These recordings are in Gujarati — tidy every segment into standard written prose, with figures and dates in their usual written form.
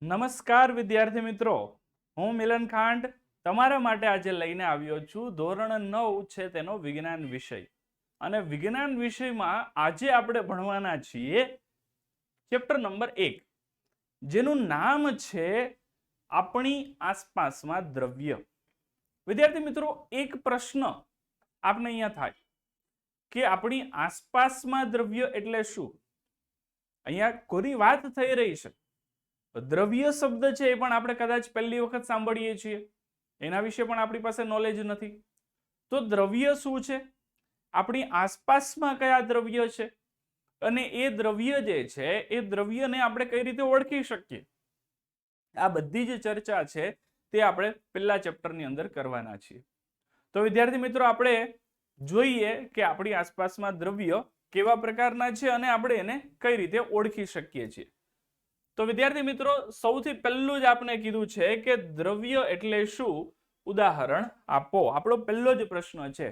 નમસ્કાર વિદ્યાર્થી મિત્રો, હું મિલન ખાંડ તમારા માટે આજે લઈને આવ્યો છું ધોરણ 9 છે તેનો વિજ્ઞાન વિષય. અને વિજ્ઞાન વિષયમાં આજે આપણે ભણવાના છીએ ચેપ્ટર નંબર 1, જેનું નામ છે આપણી આસપાસમાં દ્રવ્ય. વિદ્યાર્થી મિત્રો, એક પ્રશ્ન આપને અહીંયા થાય કે આપણી આસપાસમાં દ્રવ્ય એટલે શું? અહીંયા કોની વાત થઈ રહી છે? દ્રવ્ય શબ્દ છે એ પણ આપણે કદાચ પહેલી વખત સાંભળીએ છીએ, એના વિશે પણ આપણી પાસે નોલેજ નથી. તો દ્રવ્ય શું છે, આપણી આસપાસમાં કયા દ્રવ્ય છે, અને એ દ્રવ્ય જે છે એ દ્રવ્યને આપણે કઈ રીતે ઓળખી શકીએ, આ બધી જ ચર્ચા છે તે આપણે પહેલા ચેપ્ટરની અંદર કરવાના છીએ. તો વિદ્યાર્થી મિત્રો, આપણે જોઈએ કે આપણી આસપાસમાં દ્રવ્ય કેવા પ્રકારના છે અને આપણે એને કઈ રીતે ઓળખી શકીએ છીએ. તો વિદ્યાર્થી મિત્રો, સૌથી પહેલું જ આપણે કીધું છે કે દ્રવ્ય એટલે શું, ઉદાહરણ આપો. આપણો પહેલો જ પ્રશ્ન છે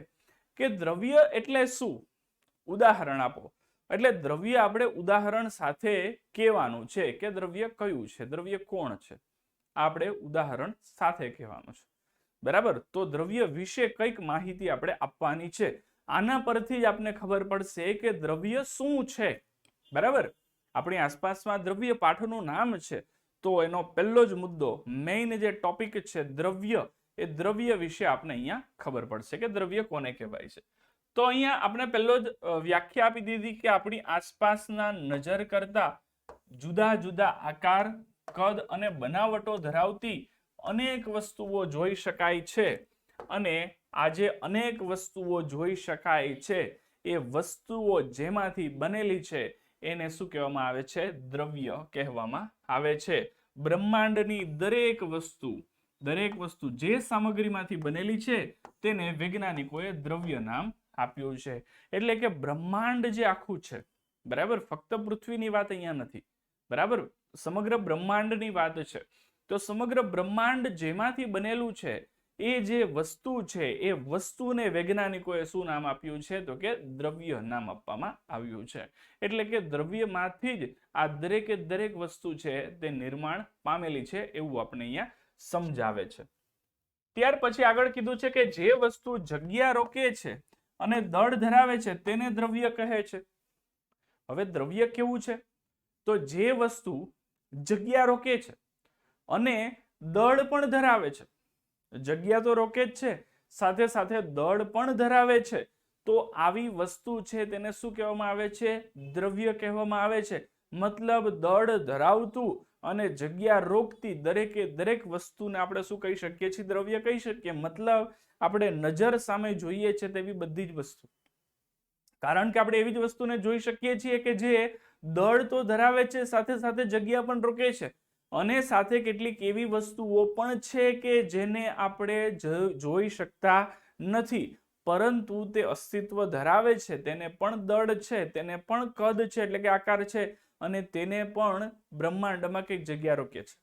કે દ્રવ્ય એટલે શું, ઉદાહરણ આપો. એટલે દ્રવ્ય આપણે ઉદાહરણ સાથે કહેવાનું છે કે દ્રવ્ય કયું છે, દ્રવ્ય કોણ છે, આપણે ઉદાહરણ સાથે કહેવાનું છે. બરાબર. તો દ્રવ્ય વિશે કઈક માહિતી આપણે આપવાની છે. આના પરથી જ આપને ખબર પડશે કે દ્રવ્ય શું છે. બરાબર. આપણી આસપાસમાં દ્રવ્ય પાઠનું નામ છે, તો એનો પહેલો જ મુદ્દો, મેઇન જે ટોપિક છે દ્રવ્ય, એ દ્રવ્ય વિશે આપણે અહીંયા ખબર પડશે કે દ્રવ્ય કોને કહેવાય છે. તો અહીંયા આપણે પહેલો જ વ્યાખ્યા આપી દીધી કે આપણી આસપાસના નજર કરતા જુદા જુદા આકાર, કદ અને બનાવટો ધરાવતી અનેક વસ્તુઓ જોઈ શકાય છે. અને આ જે અનેક વસ્તુઓ જોઈ શકાય છે એ વસ્તુઓ જેમાંથી બનેલી છે એને શું કહેવામાં આવે છે, દ્રવ્ય કહેવામાં આવે છે. બ્રહ્માંડની દરેક વસ્તુ જે સામગ્રીમાંથી બનેલી છે તેને વૈજ્ઞાનિકોએ દ્રવ્ય નામ આપ્યું છે. એટલે કે બ્રહ્માંડ જે આખું છે, બરાબર, ફક્ત પૃથ્વીની વાત અહીંયા નથી, બરાબર, સમગ્ર બ્રહ્માંડની વાત છે. તો સમગ્ર બ્રહ્માંડ જેમાંથી બનેલું છે એ જે વસ્તુ છે એ વસ્તુને વૈજ્ઞાનિકોએ શું નામ આપ્યું છે, તો કે દ્રવ્ય નામ આપવામાં આવ્યું છે. એટલે કે દ્રવ્યમાંથી જ આ દરેકે દરેક વસ્તુ છે તે નિર્માણ પામેલી છે, એવું આપણે અહીંયા સમજાવે છે. ત્યાર પછી આગળ કીધું છે કે જે વસ્તુ જગ્યા રોકે છે અને દળ ધરાવે છે તેને દ્રવ્ય કહે છે. હવે દ્રવ્ય કેવું છે? તો જે વસ્તુ જગ્યા રોકે છે અને દળ પણ ધરાવે છે. જગ્યા તો રોકે જ છે, સાથે સાથે દળ પણ ધરાવે છે. તો આવી વસ્તુ છે તેને શું કહેવામાં આવે છે, દ્રવ્ય કહેવામાં આવે છે. મતલબ દળ ધરાવતું અને જગ્યા રોકતી દરેકે દરેક વસ્તુને આપણે શું કહી શકીએ છીએ, દ્રવ્ય કહી શકીએ. મતલબ આપણે નજર સામે જોઈએ છે તેવી બધી જ વસ્તુ, કારણ કે આપણે એવી જ વસ્તુને જોઈ શકીએ છીએ કે જે દળ તો ધરાવે છે, સાથે સાથે જગ્યા પણ રોકે છે. અને સાથે કેટલીક એવી વસ્તુઓ પણ છે કે જેને આપણે જોઈ શકતા નથી, પરંતુ તે અસ્તિત્વ ધરાવે છે. તેને પણ દળ છે, તેને પણ કદ છે, એટલે કે આકાર છે, અને તેને પણ બ્રહ્માંડમાં કંઈક જગ્યા રોકે છે.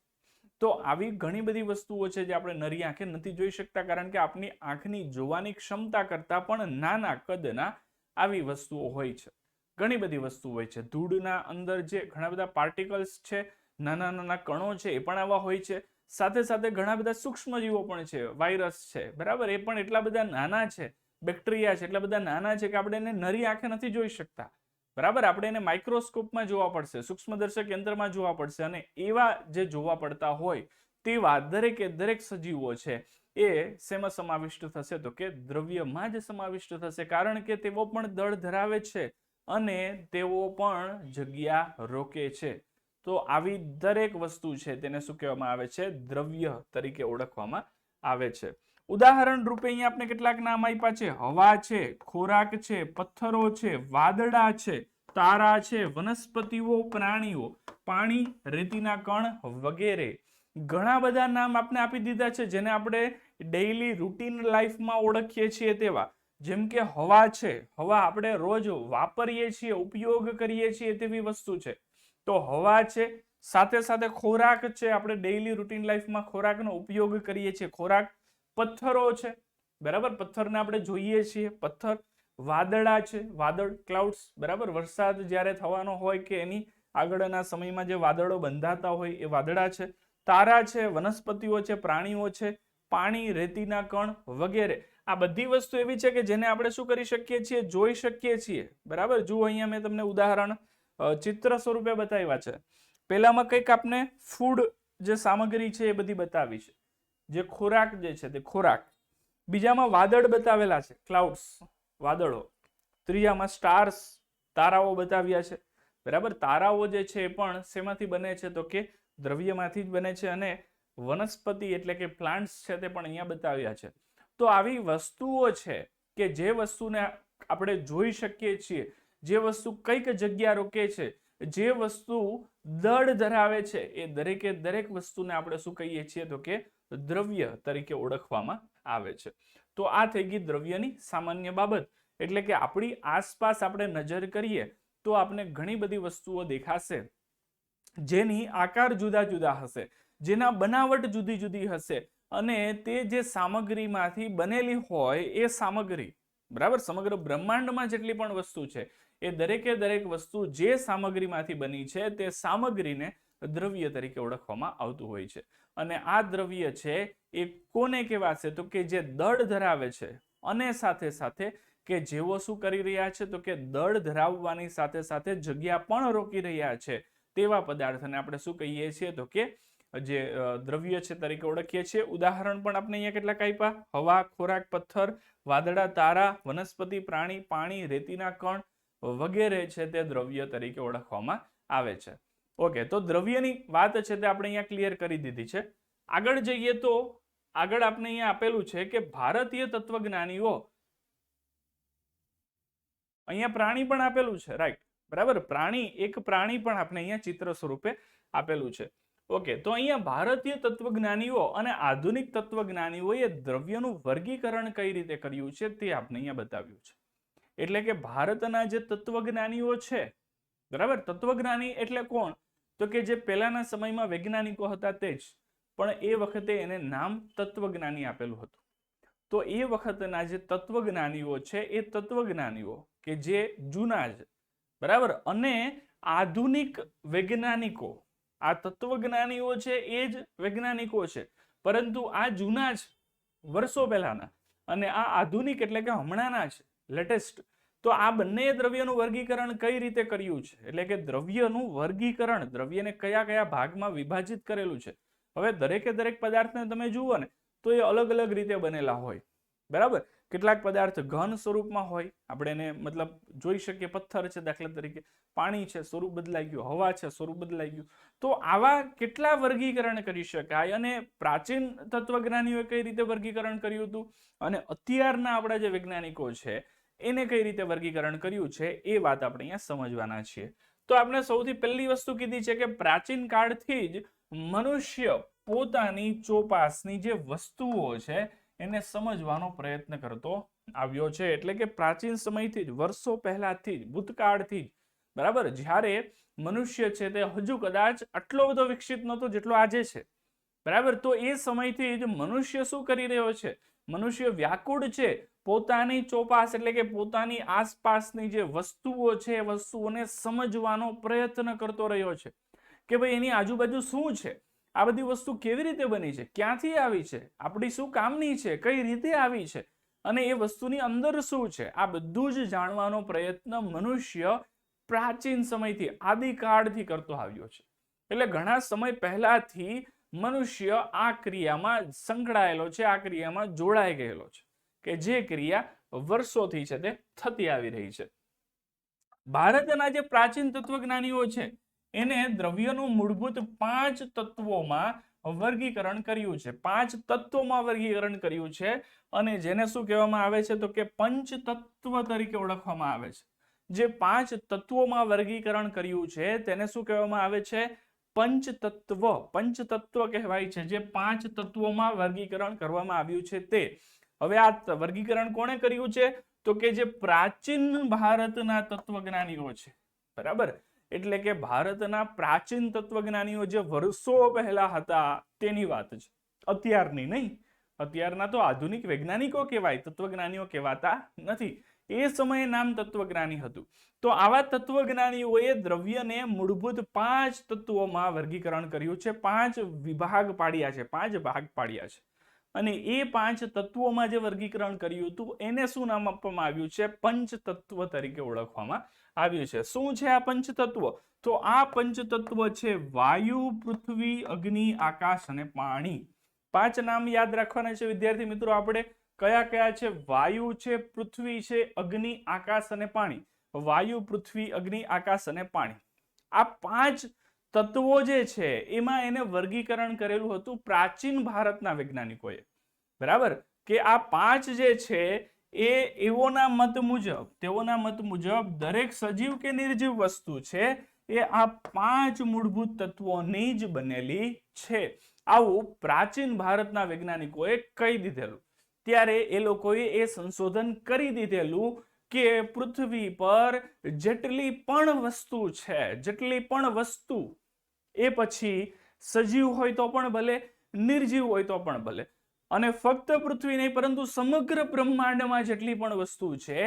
તો આવી ઘણી બધી વસ્તુઓ છે જે આપણે નરી આંખે નથી જોઈ શકતા, કારણ કે આપણી આંખની જોવાની ક્ષમતા કરતા પણ નાના કદના આવી વસ્તુઓ હોય છે. ઘણી બધી વસ્તુ હોય છે. ધૂળના અંદર જે ઘણા બધા પાર્ટિકલ્સ છે, નાના નાના કણો છે, એ પણ આવા હોય છે. સાથે સાથે ઘણા બધા સૂક્ષ્મજીવો પણ છે, વાયરસ છે, બરાબર, એ પણ એટલા બધા નાના છે, બેક્ટેરિયા છે, એટલા બધા નાના છે કે આપણે એને નરી આંખે નથી જોઈ શકતા. બરાબર, આપણે એને માઇક્રોસ્કોપમાં જોવા પડશે, સૂક્ષ્મદર્શક યંત્રમાં જોવા પડશે. અને એવા જે જોવા પડતા હોય તેવા દરેકે દરેક સજીવો છે એ શેમાં સમાવિષ્ટ થશે, તો કે દ્રવ્યમાં જ સમાવિષ્ટ થશે, કારણ કે તેઓ પણ દળ ધરાવે છે અને તેઓ પણ જગ્યા રોકે છે. તો આવી દરેક વસ્તુ છે તેને શું કહેવામાં આવે છે, દ્રવ્ય તરીકે ઓળખવામાં આવે છે. ઉદાહરણ રૂપે અહીંયા આપણે કેટલાક નામ આપ્યા છે. હવા છે, ખોરાક છે, પથ્થરો છે, વાદળા છે, તારા છે, વનસ્પતિઓ, પ્રાણીઓ, પાણી, રેતીના કણ વગેરે. ઘણા બધા નામ આપણે આપી દીધા છે જેને આપણે ડેઈલી રૂટીન લાઈફમાં ઓળખીએ છીએ તેવા. જેમ કે હવા છે, હવા આપણે રોજ વાપરીએ છીએ, ઉપયોગ કરીએ છીએ તેવી વસ્તુ છે. તો હવા છે, સાથે સાથે ખોરાક છે, આપણે ડેઈલી રૂટીન લાઈફમાં ખોરાકનો ઉપયોગ કરીએ છીએ, ખોરાક. પથ્થરો છે, બરાબર, પથ્થરને આપણે જોઈએ છીએ, પથ્થર. વાદળા છે, વાદળ, ક્લાઉડ્સ, બરાબર, વરસાદ જ્યારે થવાનો હોય કે એની આગળના સમયમાં જે વાદળો બંધાતા હોય એ વાદળા છે, તારા છે, વનસ્પતિઓ છે, પ્રાણીઓ છે, પાણી, રેતીના કણ વગેરે. આ બધી વસ્તુ એવી છે કે જેને આપણે શું કરી શકીએ છીએ, જોઈ શકીએ છીએ. બરાબર, જુઓ અહીંયા મેં તમને ઉદાહરણ ચિત્ર સ્વરૂપે બતાવ્યા છે. પહેલામાં કંઈક આપણે ફૂડ જે સામગ્રી છે એ બધી બતાવી છે, જે ખોરાક જે છે તે ખોરાક. બીજામાં વાદળ બતાવેલા છે, ક્લાઉડ્સ, વાદળો. ત્રીજામાં સ્ટાર્સ, તારાઓ બતાવ્યા છે. બરાબર, તારાઓ જે છે એ પણ શેમાંથી બને છે તો કે દ્રવ્યમાંથી જ બને છે. અને વનસ્પતિ એટલે કે પ્લાન્ટ્સ છે તે પણ અહીંયા બતાવ્યા છે. તો આવી વસ્તુઓ છે કે જે વસ્તુને આપણે જોઈ શકીએ છીએ, જે વસ્તુ કઈક જગ્યા રોકે છે, જે વસ્તુ દળ ધરાવે છે, એ દરેકે દરેક વસ્તુને આપણે શું કહીએ છીએ તો કે દ્રવ્ય તરીકે ઓળખવામાં આવે છે. તો આ થઈ ગઈ દ્રવ્યની સામાન્ય બાબત. એટલે કે આપણી આસપાસ આપણે નજર કરીએ તો આપણે ઘણી બધી વસ્તુઓ દેખાશે જેની આકાર જુદા જુદા હશે, જેના બનાવટ જુદી જુદી હશે, અને તે જે સામગ્રીમાંથી બનેલી હોય એ સામગ્રી, બરાબર, સમગ્ર બ્રહ્માંડમાં જેટલી પણ વસ્તુ છે એ દરેકે દરેક વસ્તુ જે સામગ્રીમાંથી બની છે તે સામગ્રીને દ્રવ્ય તરીકે ઓળખવામાં આવતું હોય છે. અને આ દ્રવ્ય છે એ કોને કહેવાશે તો કે જે દળ ધરાવે છે, અને સાથે સાથે કે જેઓ શું કરી રહ્યા છે તો કે દળ ધરાવવાની સાથે સાથે જગ્યા પણ રોકી રહ્યા છે, તેવા પદાર્થને આપણે શું કહીએ છીએ તો કે જે દ્રવ્ય છે તરીકે ઓળખીએ છીએ. ઉદાહરણ પણ આપણે અહીંયા કેટલાક આપ્યા: હવા, ખોરાક, પથ્થર, વાદળા, તારા, વનસ્પતિ, પ્રાણી, પાણી, રેતીના કણ વગેરે છે તે દ્રવ્ય તરીકે ઓળખવામાં આવે છે. ઓકે, તો દ્રવ્યની વાત છે તે આપણે અહીંયા ક્લિયર કરી દીધી છે. આગળ જઈએ તો આગળ આપણે અહીંયા આપેલું છે કે ભારતીય તત્વજ્ઞાનીઓ, અહીંયા પ્રાણી પણ આપેલું છે, રાઈટ, બરાબર, પ્રાણી, એક પ્રાણી પણ આપણે અહીંયા ચિત્ર સ્વરૂપે આપેલું છે. ઓકે, તો અહીંયા ભારતીય તત્વજ્ઞાનીઓ અને આધુનિક તત્વજ્ઞાનીઓએ દ્રવ્યનું વર્ગીકરણ કઈ રીતે કર્યું છે તે આપણે અહીંયા બતાવ્યું છે. એટલે કે ભારતના જે તત્વજ્ઞાનીઓ છે, બરાબર, તત્વજ્ઞાની એટલે કોણ તો કે જે પહેલાના સમયમાં વૈજ્ઞાનિકો હતા તે જ, પણ એ વખતે એને નામ તત્વજ્ઞાની આપેલું હતું. તો એ વખતના જે તત્વજ્ઞાનીઓ છે એ તત્વજ્ઞાનીઓ કે જે જૂના જ, બરાબર, અને આધુનિક વૈજ્ઞાનિકો, આ તત્વજ્ઞાનીઓ છે એ જ વૈજ્ઞાનિકો છે, પરંતુ આ જૂના જ, વર્ષો પહેલાના, અને આ આધુનિક એટલે કે હમણાંના છે, લેટેસ્ટ. તો આ બંને દ્રવ્યનું વર્ગીકરણ કઈ રીતે કર્યું છે, એટલે કે દ્રવ્યનું વર્ગીકરણ, દ્રવ્યને કયા કયા ભાગમાં વિભાજિત કરેલું છે. હવે દરેકે દરેક પદાર્થને તમે જુઓ ને તો એ અલગ અલગ રીતે બનેલા હોય, બરાબર. કેટલાક પદાર્થ ઘન સ્વરૂપમાં હોય, આપણે એને મતલબ જોઈ શકીએ, પથ્થર છે દાખલા તરીકે, પાણી છે સ્વરૂપ બદલાઈ ગયું, હવા છે સ્વરૂપ બદલાઈ ગયું. તો આવા કેટલા વર્ગીકરણ કરી શકાય, અને પ્રાચીન તત્વજ્ઞાનીઓએ કઈ રીતે વર્ગીકરણ કર્યું હતું, અને અત્યારના આપણા જે વૈજ્ઞાનિકો છે એને કઈ રીતે વર્ગીકરણ કર્યું છે, એ વાત આપણે અહીંયા સમજવાના છીએ. તો આપણે સૌથી પહેલી વસ્તુ કીધી છે કે પ્રાચીન કાળથી જ મનુષ્ય પોતાની ચોપાસની જે વસ્તુઓ છે એને સમજવાનો પ્રયત્ન કરતો આવ્યો છે. એટલે કે પ્રાચીન સમયથી જ, વર્ષો પહેલાથી જ, ભૂતકાળથી જ, બરાબર, જ્યારે મનુષ્ય છે તે હજુ કદાચ આટલો બધો વિકસિત નહોતો જેટલો આજે છે, બરાબર. તો એ સમયથી જ મનુષ્ય શું કરી રહ્યો છે, મનુષ્ય વ્યાકુળ છે પોતાની ચોપાસ એટલે કે પોતાની આસપાસની જે વસ્તુઓ છે એ વસ્તુઓને સમજવાનો પ્રયત્ન કરતો રહ્યો છે કે ભાઈ એની આજુબાજુ શું છે, આ બધી વસ્તુ કેવી રીતે બની છે, ક્યાંથી આવી છે, આપણી શું કામની છે, કઈ રીતે આવી છે, અને એ વસ્તુની અંદર શું છે, આ બધું જ જાણવાનો પ્રયત્ન મનુષ્ય પ્રાચીન સમયથી, આદિકાળથી કરતો આવ્યો છે. એટલે ઘણા સમય પહેલાથી મનુષ્ય આ ક્રિયામાં સંકળાયેલો છે, આ ક્રિયામાં જોડાઈ ગયેલો છે, કે જે ક્રિયા વર્ષોથી છે તે થતી આવી રહી છે. ભારતના જે પ્રાચીન તત્વજ્ઞાનીઓ છે એને દ્રવ્યનું મૂળભૂત 5 તત્વોમાં વર્ગીકરણ કર્યું છે, 5 તત્વોમાં વર્ગીકરણ કર્યું છે, અને જેને શું કહેવામાં આવે છે તો કે પંચતત્વ તરીકે ઓળખવામાં આવે છે. જે 5 તત્વોમાં વર્ગીકરણ કર્યું છે તેને શું કહેવામાં આવે છે, પંચતત્વ. પંચતત્વ કહેવાય છે જે 5 તત્વોમાં વર્ગીકરણ કરવામાં આવ્યું છે તે. હવે આ વર્ગીકરણ કોણે કર્યું છે તો કે જે પ્રાચીન ભારતના તત્વજ્ઞાનીઓ છે, બરાબર. એટલે કે ભારતના પ્રાચીન તત્વજ્ઞાનીઓ જે વર્ષો પહેલા હતા તેની વાત છે, અત્યારની નહીં. અત્યારના તો આધુનિક વૈજ્ઞાનિકો કહેવાય, તત્વજ્ઞાનીઓ કહેવાતા નથી. એ સમયે નામ તત્વજ્ઞાની હતું. તો આવા તત્વજ્ઞાનીઓએ દ્રવ્યને મૂળભૂત 5 તત્વોમાં વર્ગીકરણ કર્યું છે, 5 વિભાગ પાડ્યા છે, 5 ભાગ પાડ્યા છે. અને એ 5 તત્વોમાં જે વર્ગીકરણ કર્યું હતું એને શું નામ આપવામાં આવ્યું છે? પંચતત્વ તરીકે ઓળખવામાં આવ્યું છે. શું છે આ પંચતત્વ? તો આ પંચતત્વ છે વાયુ, પૃથ્વી, અગ્નિ, આકાશ અને પાણી. 5 નામ યાદ રાખવાના છે વિદ્યાર્થી મિત્રો આપણે. કયા કયા છે? વાયુ છે, પૃથ્વી છે, અગ્નિ, આકાશ અને પાણી. વાયુ, પૃથ્વી, અગ્નિ, આકાશ અને પાણી. આ 5 તત્વો જે છે એમાં એને વર્ગીકરણ કરેલું હતું પ્રાચીન ભારતના વૈજ્ઞાનિકોએ. બરાબર, કે આ 5 જે છે એ તેઓના મત મુજબ દરેક સજીવ કે નિર્જીવ વસ્તુ છે એ આ 5 મૂળભૂત તત્વોની જ બનેલી છે. આવું પ્રાચીન ભારતના વૈજ્ઞાનિકોએ કહી દીધેલું. ત્યારે એ લોકોએ એ સંશોધન કરી દીધેલું કે પૃથ્વી પર જેટલી પણ વસ્તુ એ પછી સજીવ હોય તો પણ ભલે, નિર્જીવ હોય તો પણ ભલે, અને ફક્ત પૃથ્વી નહીં પરંતુ સમગ્ર બ્રહ્માંડમાં જેટલી પણ વસ્તુ છે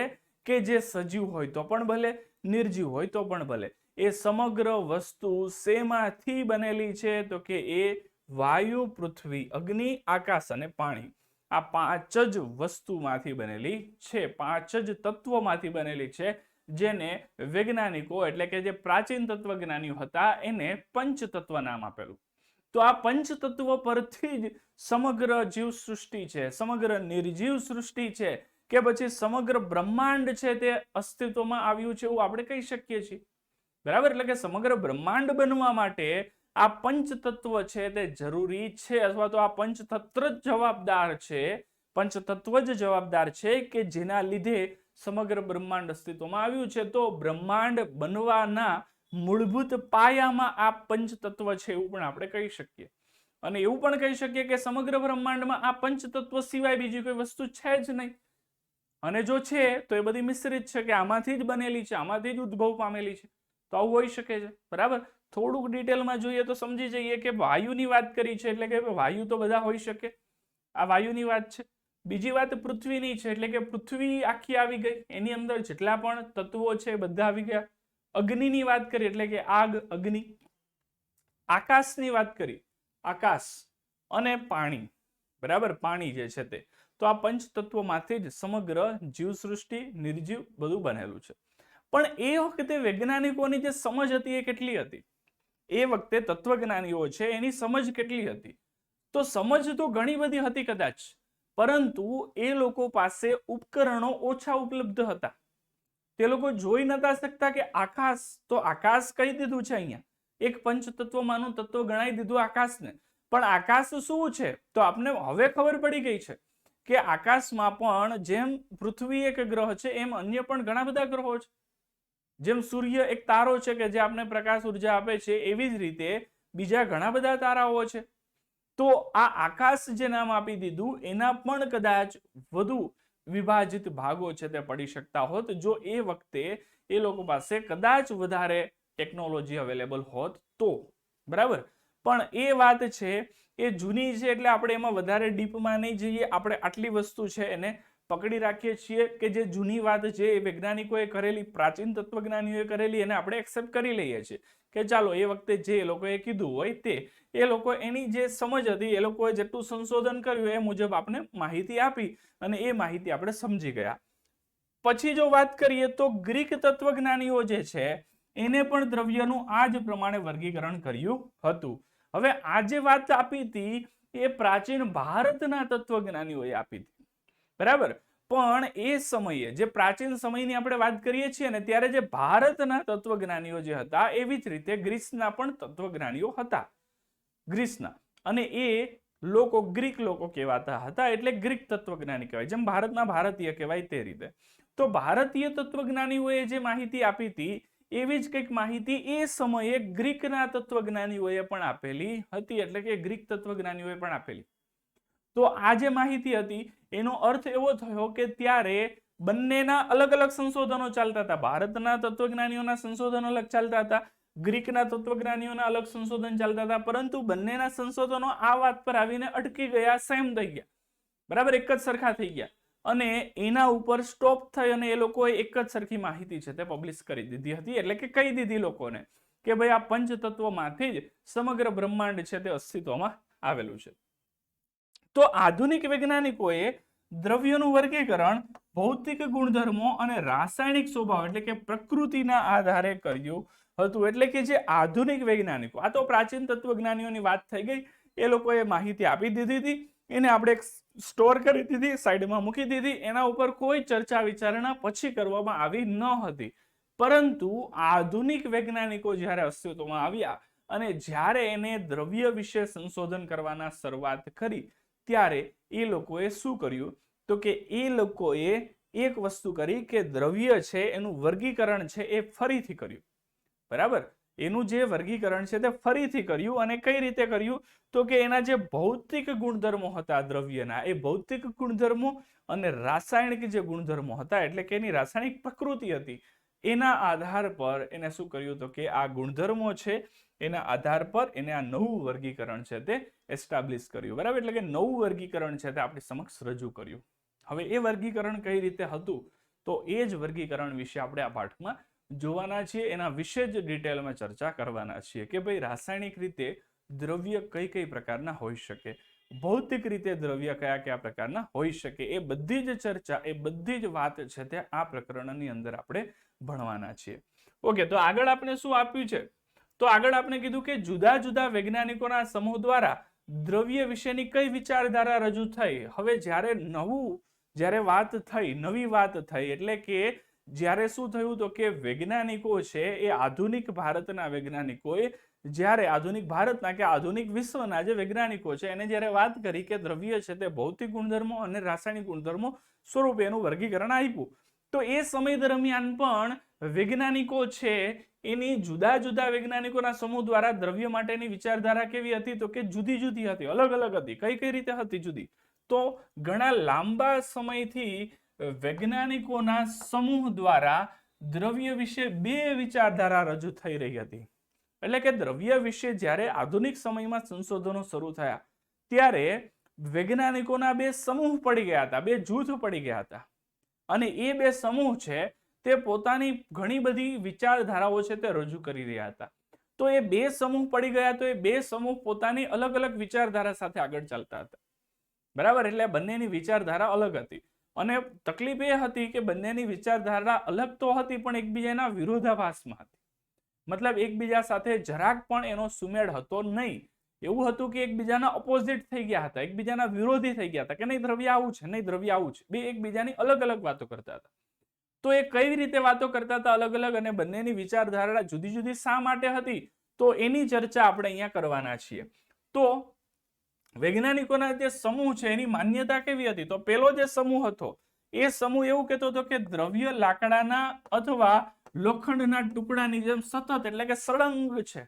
કે જે સજીવ હોય તો પણ ભલે, નિર્જીવ હોય તો પણ ભલે, એ સમગ્ર વસ્તુ શેમાંથી બનેલી છે? તો કે એ વાયુ, પૃથ્વી, અગ્નિ, આકાશ અને પાણી. આ 5 જ વસ્તુમાંથી બનેલી છે, 5 જ તત્વોમાંથી બનેલી છે, જેને વૈજ્ઞાનિકો એટલે કે જે પ્રાચીન તત્વજ્ઞાનીઓ હતા એને પંચતત્વ નામ આપેલું. તો આ પંચતત્વ પરથી જ સમગ્ર જીવ સૃષ્ટિ છે, સમગ્ર નિર્જીવ સૃષ્ટિ છે કે પછી સમગ્ર બ્રહ્માંડ છે તે અસ્તિત્વમાં આવ્યું છે એવું આપણે કહી શકીએ છીએ. બરાબર, એટલે કે સમગ્ર બ્રહ્માંડ બનવા માટે આ પંચતત્વ છે તે જરૂરી છે, અથવા તો આ પંચતત્વ જ જવાબદાર છે કે જેના લીધે સમગ્ર બ્રહ્માંડ અસ્તિત્વમાં આવ્યું છે. તો બ્રહ્માંડ બનવાના મૂળભૂત પાયામાં આ પંચતત્વ છે એવું પણ આપણે કહી શકીએ. અને એવું પણ કહી શકીએ કે સમગ્ર બ્રહ્માંડમાં આ પંચતત્વ સિવાય બીજી કોઈ વસ્તુ છે જ નહીં. અને જો છે તો એ બધી મિશ્રિત છે, કે આમાંથી જ બનેલી છે, આમાંથી જ ઉદ્ભવ પામેલી છે. તો આવું હોઈ શકે છે. બરાબર, થોડુંક ડિટેલમાં જોઈએ તો સમજી જઈએ કે વાયુની વાત કરી છે એટલે કે વાયુ તો બધા હોઈ શકે, આ વાયુની વાત છે. બીજી વાત પૃથ્વીની છે એટલે કે પૃથ્વી આખી આવી ગઈ, એની અંદર જેટલા પણ તત્વો છે બધા આવી ગયા. અગ્નિની વાત કરી એટલે કે આગ, અગ્નિ. આકાશની વાત કરી, આકાશ. અને પાણી, બરાબર, પાણી જે છે તે. તો આ પંચતત્વોમાંથી જ સમગ્ર જીવસૃષ્ટિ, નિર્જીવ બધું બનેલું છે. પણ એ વખતે વૈજ્ઞાનિકોની જે સમજ હતી એ કેટલી હતી? એ વખતે તત્વજ્ઞાનીઓ છે એની સમજ કેટલી હતી? તો સમજ તો ઘણી બધી હતી કદાચ, પરંતુ એ લોકો પાસે ઉપકરણો ઓછા ઉપલબ્ધ હતા. તે લોકો જોઈ નતા શકતા કે આકાશ, તો આકાશ કહી દીધું છે અહીંયા, એક પંચતત્વમાંનું તત્વ ગણાઈ દીધું આકાશને. પણ આકાશ શું છે? તો આપને હવે ખબર પડી ગઈ છે કે આકાશમાં પણ જેમ પૃથ્વી એક ગ્રહ છે એમ અન્ય પણ ઘણા બધા ગ્રહો છે. જેમ સૂર્ય એક તારો છે કે જે આપણે પ્રકાશ ઉર્જા આપે છે, એવી જ રીતે બીજા ઘણા બધા તારાઓ છે. તો આ આકાશ જે નામ આપી દીધું એના પણ કદાચ વધુ વિભાજિત ભાગો છે તે પડી શકતા હોત જો એ વખતે એ લોકો પાસે કદાચ વધારે ટેકનોલોજી અવેલેબલ હોત તો. બરાબર, પણ એ વાત છે એ જૂની છે એટલે આપણે એમાં વધારે ડીપમાં નહીં જઈએ. આપણે આટલી વસ્તુ છે એને પકડી રાખીએ છીએ કે જે જૂની વાત છે એ વૈજ્ઞાનિકોએ કરેલી, પ્રાચીન તત્વજ્ઞાનીઓએ કરેલી, એને આપણે એક્સેપ્ટ કરી લઈએ છીએ કે ચાલો એ વખતે જે એ લોકોએ કીધું હોય તે, એ લોકો એની જે સમજ હતી, એ લોકોએ જેટલું સંશોધન કર્યું એ મુજબ આપણે માહિતી આપી અને એ માહિતી આપણે સમજી ગયા. પછી જો વાત કરીએ તો ગ્રીક તત્વજ્ઞાનીઓ જે છે એને પણ દ્રવ્યનું આ જ પ્રમાણે વર્ગીકરણ કર્યું હતું. હવે આ જે વાત આપી હતી એ પ્રાચીન ભારતના તત્વજ્ઞાનીઓએ આપી હતી. બરાબર, પણ એ સમયે જે પ્રાચીન સમયની આપણે વાત કરીએ છીએ ને ત્યારે જે ભારતના તત્વજ્ઞાનીઓ જે હતા એવી જ રીતે ગ્રીસના પણ તત્વજ્ઞાનીઓ હતા. ગ્રીસના, અને એ લોકો ગ્રીક લોકો કહેવાતા હતા એટલે ગ્રીક તત્વજ્ઞાની કહેવાય, જેમ ભારતના ભારતીય કહેવાય તે રીતે. તો ભારતીય તત્વજ્ઞાનીઓએ જે માહિતી આપી હતી એવી જ કંઈક માહિતી એ સમયે ગ્રીકના તત્વજ્ઞાનીઓએ પણ આપેલી હતી, એટલે કે ગ્રીક તત્વજ્ઞાનીઓએ પણ આપેલી. તો આ જે માહિતી હતી એનો અર્થ એવો થયો કે ત્યારે બંનેના અલગ અલગ સંશોધનો ચાલતા હતા. ભારતના તત્વજ્ઞાનીઓના સંશોધનો અલગ ચાલતા હતા, ગ્રીકના તત્વજ્ઞાનીઓના અલગ સંશોધન ચાલતા હતા, પરંતુ બંનેના સંશોધનો આ વાત પર આવીને અટકી ગયા, સેમ થઈ ગયા. બરાબર, એક જ સરખા થઈ ગયા. અને એના ઉપર સ્ટોપ થઈ અને એ લોકોએ એક જ સરખી માહિતી છે તે પબ્લિશ કરી દીધી હતી, એટલે કે કહી દીધી લોકોને કે ભાઈ આ પંચતત્વમાંથી જ સમગ્ર બ્રહ્માંડ છે તે અસ્તિત્વમાં આવેલું છે. તો આધુનિક વૈજ્ઞાનિકોએ દ્રવ્યોનું વર્ગીકરણ ભૌતિક ગુણધર્મો અને રાસાયણિક સ્વભાવ એટલે કે પ્રકૃતિના આધારે કર્યું હતું. એટલે કે જે આધુનિક વૈજ્ઞાનિકો, આ તો પ્રાચીન તત્વજ્ઞાનીઓની વાત થઈ ગઈ, એ લોકોએ માહિતી આપી દીધી હતી, એને આપણે સ્ટોર કરી દીધી, સાઈડમાં મૂકી દીધી, એના ઉપર કોઈ ચર્ચા વિચારણા પછી કરવામાં આવી ન હતી. પરંતુ આધુનિક વૈજ્ઞાનિકો જ્યારે અસ્તિત્વમાં આવ્યા અને જ્યારે એને દ્રવ્ય વિશે સંશોધન કરવાના શરૂઆત કરી, ત્યારે એ લોકોએ શું કર્યું તો કે એ લોકોએ એક વસ્તુ કરી કે દ્રવ્ય છે એનું વર્ગીકરણ છે એ ફરીથી કર્યું. બરાબર, એનું જે વર્ગીકરણ છે તે ફરીથી કર્યું. અને કઈ રીતે કર્યું તો કે એના જે ભૌતિક ગુણધર્મો હતા દ્રવ્યના, એ ભૌતિક ગુણધર્મો અને રાસાયણિક જે ગુણધર્મો હતા એટલે કે એની રાસાયણિક પ્રકૃતિ હતી, એના આધાર પર એને શું કર્યું તો કે આ ગુણધર્મો છે એના આધાર પર એને આ નવું વર્ગીકરણ છે તે એસ્ટાબ્લિશ કર્યું. બરાબર, એટલે કે નવું વર્ગીકરણ છે તે આપણી સમક્ષ રજૂ કર્યું. હવે એ વર્ગીકરણ કઈ રીતે હતું તો એ જ વર્ગીકરણ વિશે આપણે આ પાઠમાં જોવાના છીએ, એના વિશે જ ડિટેલમાં ચર્ચા કરવાના છીએ કે ભાઈ રાસાયણિક રીતે દ્રવ્ય કઈ કઈ પ્રકારના હોઈ શકે, ભૌતિક રીતે દ્રવ્ય કયા કયા પ્રકારના હોઈ શકે, એ બધી જ ચર્ચા, એ બધી જ વાત છે તે આ પ્રકરણની અંદર આપણે ભણવાના છીએ. ઓકે, તો આગળ આપણે શું આપ્યું છે તો આગળ આપણે કીધું કે જુદા જુદા વૈજ્ઞાનિકોના સમૂહ દ્વારા દ્રવ્ય વિશેની કઈ વિચારધારા રજૂ થઈ. હવે જ્યારે વાત થઈ, નવી વાત થઈ, એટલે કે જ્યારે શું થયું તો કે વૈજ્ઞાનિકો છે એ આધુનિક ભારતના વૈજ્ઞાનિકોએ જ્યારે આધુનિક ભારતના કે આધુનિક વિશ્વના જે વૈજ્ઞાનિકો છે એને જ્યારે વાત કરી કે દ્રવ્ય છે તે ભૌતિક ગુણધર્મો અને રાસાયણિક ગુણધર્મો સ્વરૂપે એનું વર્ગીકરણ આપ્યું, તો એ સમય દરમિયાન પણ વૈજ્ઞાનિકો છે એની જુદા જુદા વૈજ્ઞાનિકોના સમૂહ દ્વારા દ્રવ્ય માટેની વિચારધારા કેવી હતી તો કે જુદી જુદી હતી, અલગ અલગ હતી. કઈ કઈ રીતે હતી જુદી? તો ઘણા લાંબા સમયથી વૈજ્ઞાનિકોના સમૂહ દ્વારા દ્રવ્ય વિશે બે વિચારધારા રજૂ થઈ રહી હતી. એટલે કે દ્રવ્ય વિશે જ્યારે આધુનિક સમયમાં સંશોધનો શરૂ થયા ત્યારે વૈજ્ઞાનિકોના બે સમૂહ પડી ગયા હતા, બે જૂથ પડી ગયા હતા. અને એ બે સમૂહ છે તે પોતાની ઘણી બધી વિચારધારાઓ છે તે રજૂ કરી રહ્યા હતા. તો એ બે સમૂહ પડી ગયા, તો એ બે સમૂહ પોતાની અલગ અલગ વિચારધારા સાથે આગળ ચાલતા હતા. બરાબર, એટલે બંનેની વિચારધારા અલગ હતી. અને તકલીફ એ હતી કે બંનેની વિચારધારા અલગ તો હતી પણ એકબીજાના વિરોધાભાસમાં હતી. મતલબ એકબીજા સાથે જરાક પણ એનો સુમેળ હતો નહીં. એવું હતું કે એકબીજાના ઓપોઝિટ થઈ ગયા હતા, એકબીજાના વિરોધી થઈ ગયા હતા કે નહીં દ્રવ્ય આવું છે, નહીં દ્રવ્ય આવું છે. બે એકબીજાની અલગ અલગ વાતો કરતા હતા. તો એ કઈ રીતે વાતો કરતા હતા અલગ અલગ, અને બંનેની વિચારધારા જુદી જુદી શા માટે હતી, તો એની ચર્ચા આપણે અહીંયા કરવાના છીએ. તો વૈજ્ઞાનિકોના જે સમૂહ છે એની માન્યતા કેવી હતી? તો પેલો જે સમૂહ હતો એ સમૂહ એવું કહેતો હતો કે દ્રવ્ય લાકડાના અથવા લોખંડના ટુકડાની જેમ સતત એટલે કે સળંગ છે,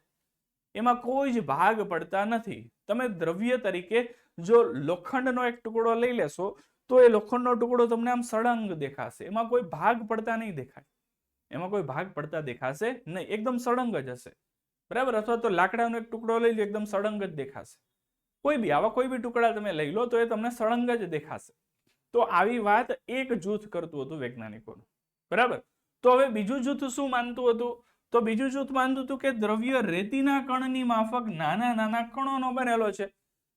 એમાં કોઈ જ ભાગ પડતા નથી. તમે દ્રવ્ય તરીકે જો લોખંડનો એક ટુકડો લઈ લેશો તો એ લોખંડનો ટુકડો તમને આમ સળંગ દેખાશે, એમાં કોઈ ભાગ પડતા નહીં દેખાય, એમાં કોઈ ભાગ પડતા દેખાશે નહીં, એકદમ સળંગ જ હશે. બરાબર, અથવા તો લાકડાનો એક ટુકડો લઈ લો એકદમ સળંગ જ દેખાશે. કોઈ બી આવા કોઈ બી ટુકડા તમે લઈ લો તો એ તમને સળંગ જ દેખાશે. તો આવી વાત એક જૂથ કરતું હતું વૈજ્ઞાનિકોનું. બરાબર, તો હવે બીજું જૂથ શું માનતું હતું? તો બીજું જૂથ માનતું હતું કે દ્રવ્ય રેતીના કણની માફક નાના નાના કણોનો બનેલો છે.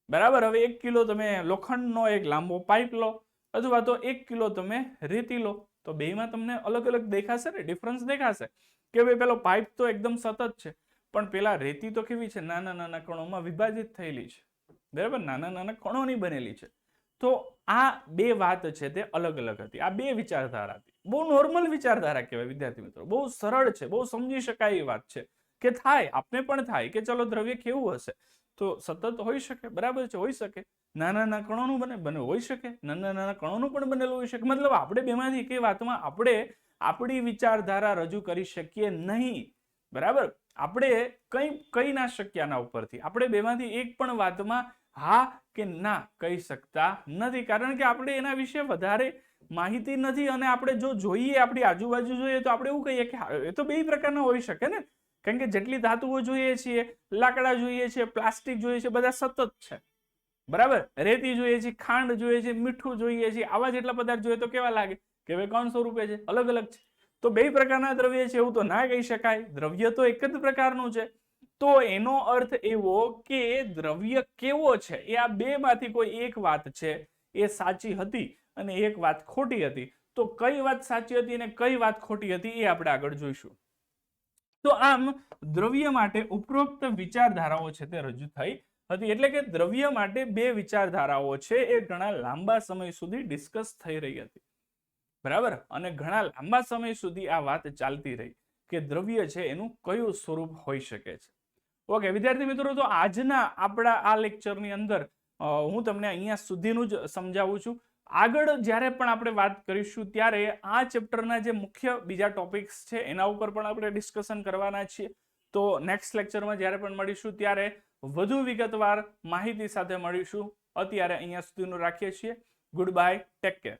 બરાબર, હવે 1 કિલો તમે લોખંડનો એક લાંબો પાઇપ લો અથવા તો 1 કિલો તમે રેતી લો, તો બેમાં તમને અલગ અલગ દેખાશે ને, ડિફરન્સ દેખાશે કે ભાઈ પેલો પાઇપ તો એકદમ સતત છે પણ પેલા રેતી તો કેવી છે, નાના નાના કણોમાં વિભાજિત થયેલી છે. બરાબર, નાના નાના કણોની બનેલી છે. તો આ બે વાત છે તે અલગ અલગ હતી, આ બે વિચારધારા હતી. બહુ નોર્મલ વિચારધારા કહેવાય વિદ્યાર્થી મિત્રો, બહુ સરળ છે, બહુ સમજી શકાય એવી વાત છે કે થાય, આપને પણ થાય કે ચલો દ્રવ્ય કેવું હશે તો સતત હોઈ શકે. બરાબર છે, હોઈ શકે. નાના નાના કણોનું બને હોઈ શકે, નાના નાના કણોનું પણ બનેલું હોઈ શકે. મતલબ આપણે બેમાંથી કઈ વાતમાં આપણે આપણી વિચારધારા રજૂ કરી શકીએ નહીં. બરાબર, આપણે કઈ ના શકીએ આના ઉપરથી. આપણે બેમાંથી એક પણ વાતમાં હા કે ના કહી શકતા નથી, કારણ કે આપણે એના વિશે વધારે માહિતી નથી. અને આપણે જો જોઈએ આપણી આજુબાજુ જોઈએ તો આપણે એવું કહીએ કે એ તો બે પ્રકારના હોઈ શકે ને, કારણ કે જેટલી ધાતુઓ જોઈએ છીએ, લાકડા જોઈએ છે, પ્લાસ્ટિક જોઈએ છે, બધા સતત છે. બરાબર, રેતી જોઈએ છે, ખાંડ જોઈએ છે, મીઠું જોઈએ છે, આવા જેટલા પદાર્થ જોઈએ તો કેવા લાગે કે ભાઈ કોણ સ્વરૂપે છે, અલગ અલગ છે. તો બે પ્રકારના દ્રવ્ય છે એવું તો ના કહી શકાય, દ્રવ્ય તો એક જ પ્રકારનું છે. તો એનો અર્થ એવો કે દ્રવ્ય કેવો છે એ આ બે માંથી કોઈ એક વાત છે એ સાચી હતી અને એક વાત ખોટી હતી. તો કઈ વાત સાચી હતી અને કઈ વાત ખોટી હતી એ આપણે આગળ જોઈશું. તો આમ દ્રવ્ય માટે ઉપરોક્ત વિચારધારાઓ છે તે રજૂ થઈ હતી. એટલે કે દ્રવ્ય માટે બે વિચારધારાઓ છે એ ઘણા લાંબા સમય સુધી ડિસ્કસ થઈ રહી હતી. બરાબર, અને ઘણા લાંબા સમય સુધી આ વાત ચાલતી રહી કે દ્રવ્ય છે એનું કયું સ્વરૂપ હોઈ શકે છે. ઓકે વિદ્યાર્થી મિત્રો, તો આજના આપણા આ લેક્ચરની અંદર હું તમને અહીંયા સુધીનું જ સમજાવું છું. આગળ જ્યારે પણ આપણે વાત કરીશું ત્યારે આ ચેપ્ટરના જે મુખ્ય બીજા ટોપિક્સ છે એના ઉપર પણ આપણે ડિસ્કશન કરવાના છીએ. તો નેક્સ્ટ લેક્ચરમાં જ્યારે પણ મળીશું ત્યારે વધુ વિગતવાર માહિતી સાથે મળીશું. અત્યારે અહીંયા સુધીનું રાખીએ છીએ. Good bye, take care.